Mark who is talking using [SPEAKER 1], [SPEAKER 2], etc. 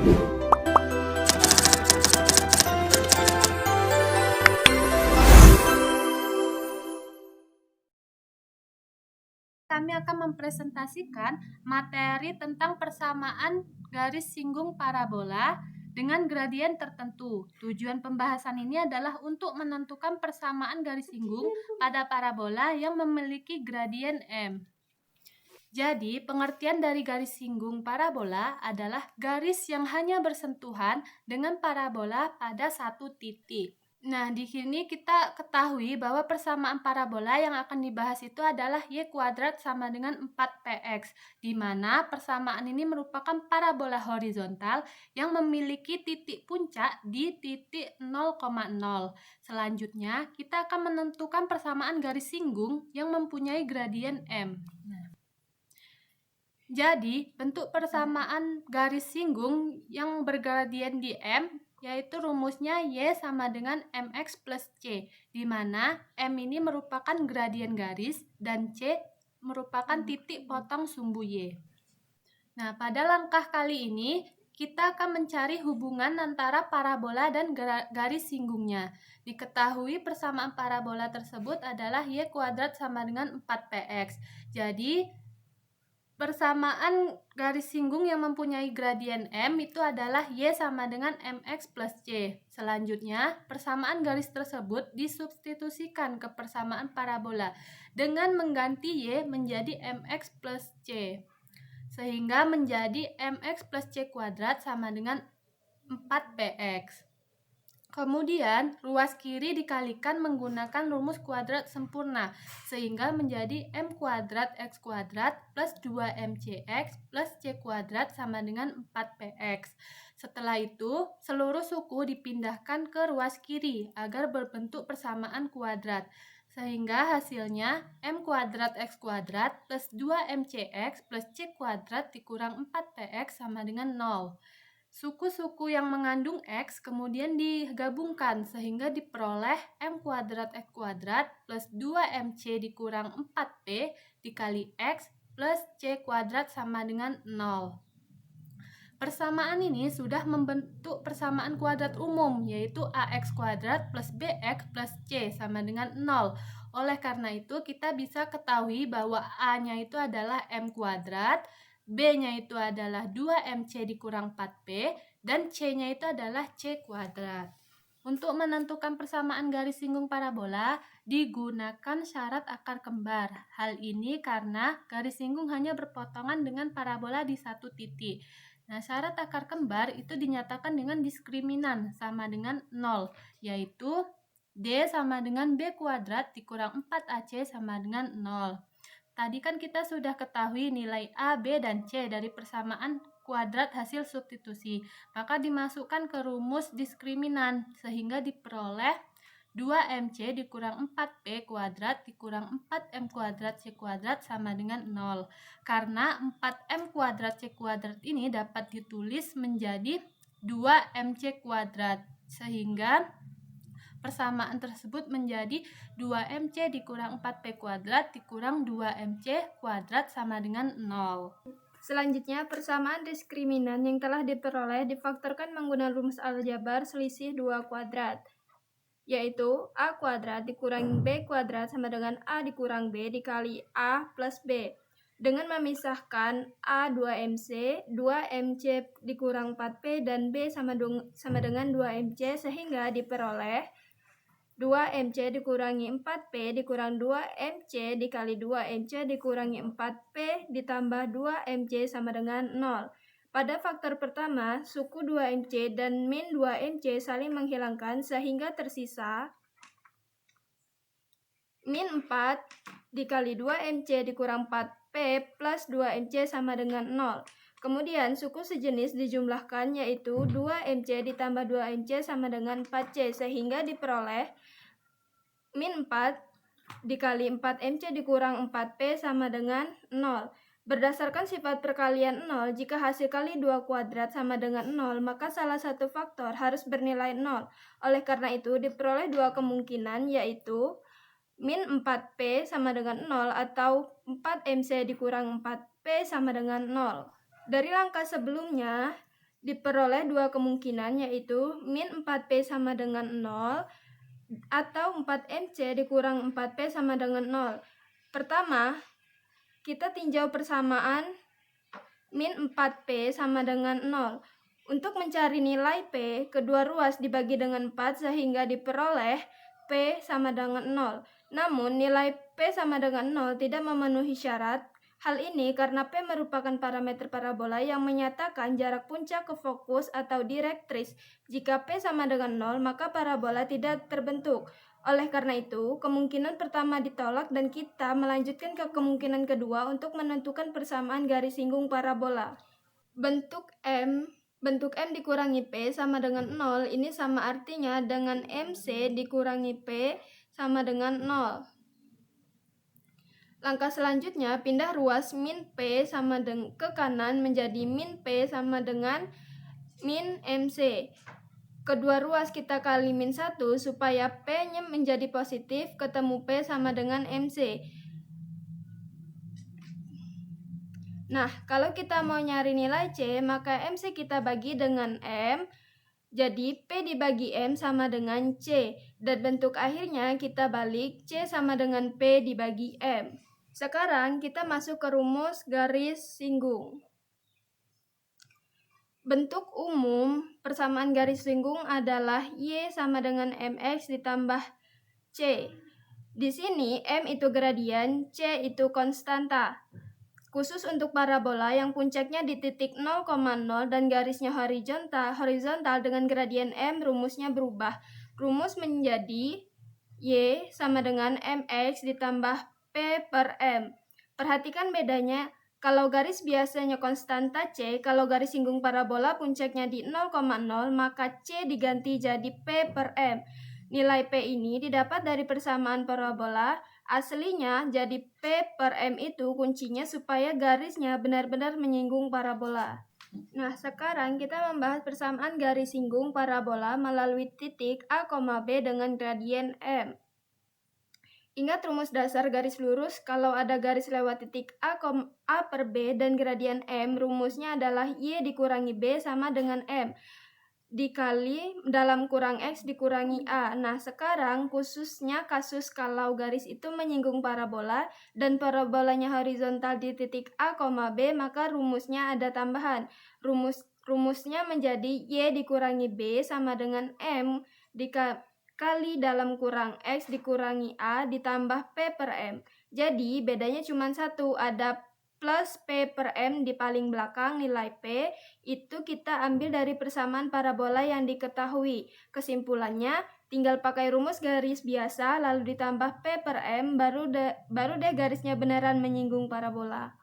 [SPEAKER 1] Kami akan mempresentasikan materi tentang persamaan garis singgung parabola dengan gradien tertentu. Tujuan pembahasan ini adalah untuk menentukan persamaan garis singgung pada parabola yang memiliki gradien M. Jadi, pengertian dari garis singgung parabola adalah garis yang hanya bersentuhan dengan parabola pada satu titik. Nah, di sini kita ketahui bahwa persamaan parabola yang akan dibahas itu adalah y kuadrat sama dengan 4px, di mana persamaan ini merupakan parabola horizontal yang memiliki titik puncak di titik 0,0. Selanjutnya, kita akan menentukan persamaan garis singgung yang mempunyai gradien M. Jadi, bentuk persamaan garis singgung yang bergradien di M yaitu rumusnya Y sama dengan MX plus C, di mana M ini merupakan gradien garis dan C merupakan titik potong sumbu Y. Nah, pada langkah kali ini kita akan mencari hubungan antara parabola dan garis singgungnya. Diketahui persamaan parabola tersebut adalah Y kuadrat sama dengan 4px. Jadi, persamaan garis singgung yang mempunyai gradien M itu adalah Y sama dengan MX plus C. Selanjutnya, persamaan garis tersebut disubstitusikan ke persamaan parabola dengan mengganti Y menjadi MX plus C. Sehingga menjadi MX plus C kuadrat sama dengan 4px. Kemudian, ruas kiri dikalikan menggunakan rumus kuadrat sempurna, sehingga menjadi M kuadrat X kuadrat plus 2MCX plus C kuadrat sama dengan 4px. Setelah itu, seluruh suku dipindahkan ke ruas kiri agar berbentuk persamaan kuadrat, sehingga hasilnya M kuadrat X kuadrat plus 2MCX plus C kuadrat dikurang 4px sama dengan 0. Suku-suku yang mengandung X kemudian digabungkan sehingga diperoleh M kuadrat X kuadrat plus 2MC dikurang 4P dikali X plus C kuadrat sama dengan 0. Persamaan ini sudah membentuk persamaan kuadrat umum, yaitu AX kuadrat plus BX plus C sama dengan 0. Oleh karena itu, kita bisa ketahui bahwa A-nya itu adalah M kuadrat, B-nya itu adalah 2MC dikurang 4P, dan C-nya itu adalah C kuadrat. Untuk menentukan persamaan garis singgung parabola, digunakan syarat akar kembar. Hal ini karena garis singgung hanya berpotongan dengan parabola di satu titik. Nah, syarat akar kembar itu dinyatakan dengan diskriminan sama dengan 0, yaitu D sama dengan B kuadrat dikurang 4AC sama dengan 0. Tadi kan kita sudah ketahui nilai A, B, dan C dari persamaan kuadrat hasil substitusi. Maka dimasukkan ke rumus diskriminan sehingga diperoleh 2MC dikurang 4P kuadrat dikurang 4M kuadrat C kuadrat sama dengan 0. Karena 4M kuadrat C kuadrat ini dapat ditulis menjadi 2MC kuadrat. Sehingga persamaan tersebut menjadi 2MC dikurang 4P kuadrat dikurang 2MC kuadrat sama dengan 0.
[SPEAKER 2] Selanjutnya, persamaan diskriminan yang telah diperoleh difaktorkan menggunakan rumus aljabar selisih 2 kuadrat, yaitu A kuadrat dikurangi B kuadrat sama dengan A dikurang B dikali A plus B. Dengan memisahkan A 2MC, 2MC dikurang 4P dan B sama dengan 2MC sehingga diperoleh 2MC dikurangi 4P dikurang 2MC dikali 2MC dikurangi 4P ditambah 2MC sama dengan 0. Pada faktor pertama, suku 2MC dan min 2MC saling menghilangkan sehingga tersisa min 4 dikali 2MC dikurang 4P plus 2MC sama dengan 0. Kemudian suku sejenis dijumlahkan yaitu 2MC ditambah 2MC sama dengan 4C sehingga diperoleh min 4 dikali 4MC dikurang 4P sama dengan 0. Berdasarkan sifat perkalian 0, jika hasil kali 2 kuadrat sama dengan 0, maka salah satu faktor harus bernilai 0. Oleh karena itu, diperoleh dua kemungkinan yaitu min 4P sama dengan 0 atau 4MC dikurang 4P sama dengan 0. Dari langkah sebelumnya, diperoleh dua kemungkinan, yaitu min 4P sama dengan 0 atau 4MC dikurang 4P sama dengan 0. Pertama, kita tinjau persamaan min 4P sama dengan 0. Untuk mencari nilai P, kedua ruas dibagi dengan 4 sehingga diperoleh P sama dengan 0. Namun, nilai P sama dengan 0 tidak memenuhi syarat. Hal ini karena P merupakan parameter parabola yang menyatakan jarak puncak ke fokus atau direktris. Jika P sama dengan 0, maka parabola tidak terbentuk. Oleh karena itu, kemungkinan pertama ditolak dan kita melanjutkan ke kemungkinan kedua untuk menentukan persamaan garis singgung parabola. Bentuk M dikurangi P sama dengan 0, ini sama artinya dengan MC dikurangi P sama dengan 0. Langkah selanjutnya, pindah ruas min P sama ke kanan menjadi min P sama dengan min MC. Kedua ruas kita kali min 1 supaya P-nya menjadi positif, ketemu P sama dengan MC. Nah, kalau kita mau nyari nilai C, maka MC kita bagi dengan M, jadi P dibagi M sama dengan C, dan bentuk akhirnya kita balik C sama dengan P dibagi M. Sekarang kita masuk ke rumus garis singgung. Bentuk umum persamaan garis singgung adalah Y sama dengan MX ditambah C. Di sini M itu gradien, C itu konstanta. Khusus untuk parabola yang puncaknya di titik 0,0 dan garisnya horizontal dengan gradien M, rumusnya berubah. Rumus menjadi Y sama dengan MX ditambah P per M. Perhatikan bedanya, kalau garis biasanya konstanta C, kalau garis singgung parabola puncaknya di 0,0, maka C diganti jadi P per M. Nilai P ini didapat dari persamaan parabola. Aslinya jadi P per M itu kuncinya supaya garisnya benar-benar menyinggung parabola. Nah, sekarang kita membahas persamaan garis singgung parabola melalui titik A, B dengan gradien M. Ingat rumus dasar garis lurus, kalau ada garis lewat titik A per B dan gradien M, rumusnya adalah Y dikurangi B sama dengan M. Dikali dalam kurang X dikurangi A. Nah, sekarang khususnya kasus kalau garis itu menyinggung parabola dan parabolanya horizontal di titik A, B, maka rumusnya ada tambahan. Rumusnya menjadi Y dikurangi B sama dengan M dikali dalam kurang X dikurangi A ditambah P per M. Jadi, bedanya cuma satu, ada plus P per M di paling belakang. Nilai P itu kita ambil dari persamaan parabola yang diketahui. Kesimpulannya, tinggal pakai rumus garis biasa lalu ditambah P per M, baru deh garisnya beneran menyinggung parabola.